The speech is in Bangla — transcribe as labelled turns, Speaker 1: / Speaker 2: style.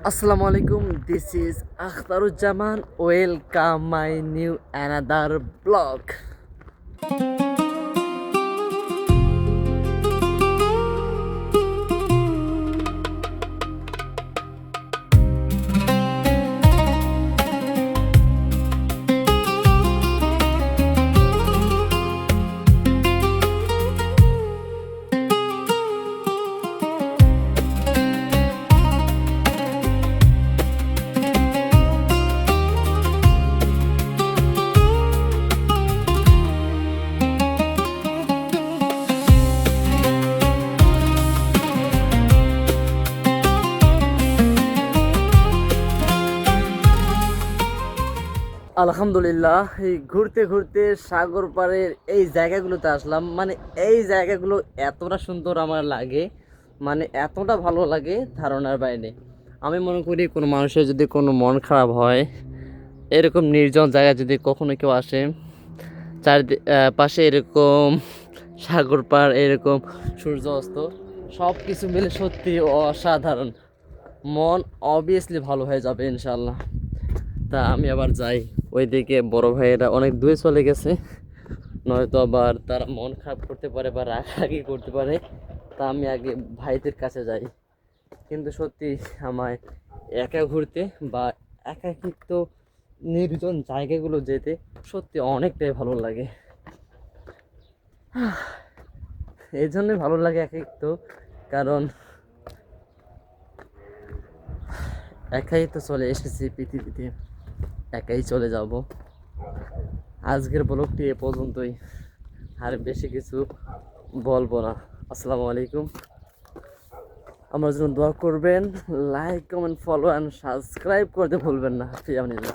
Speaker 1: Assalamu alaikum. This is Akhtaruzzaman. Welcome my new another blog. আলহামদুলিল্লাহ, এই ঘুরতে ঘুরতে সাগর পাড়ের এই জায়গাগুলোতে আসলাম। মানে এই জায়গাগুলো এতটা সুন্দর আমার লাগে, মানে এতটা ভালো লাগে ধারণার বাইরে। আমি মনে করি কোনো মানুষের যদি কোনো মন খারাপ হয়, এরকম নির্জন জায়গায় যদি কখনো কেউ আসে, পাশে এরকম সাগর পাড়, এরকম সূর্য অস্ত, সব কিছু মিলে সত্যি অসাধারণ। মন অবভিয়াসলি ভালো হয়ে যাবে ইনশাল্লাহ। তা আমি আবার যাই ওইদিকে, বড় ভাইয়েরা অনেক দূরে চলে গেছে, নয়তো আবার তারা মন খারাপ করতে পারে বা রাগারাগি করতে পারে। তা আমি আগে ভাইদের কাছে যাই। কিন্তু সত্যি আমায় একা ঘুরতে বা একাকিত্ব নির্জন জায়গাগুলো যেতে সত্যি অনেকটাই ভালো লাগে। এই জন্যই ভালো লাগে একাকিত্ব, কারণ একাই তো চলে এসেছি পৃথিবীতে, একাই চলে যাব। আজকের ব্লগটি এ পর্যন্তই, আর বেশি কিছু বলবো না। আসসালামু আলাইকুম। আমার জন্য দোয়া করবেন, like comment follow and subscribe করতে ভুলবেন না। ফি আমানিল্লাহ।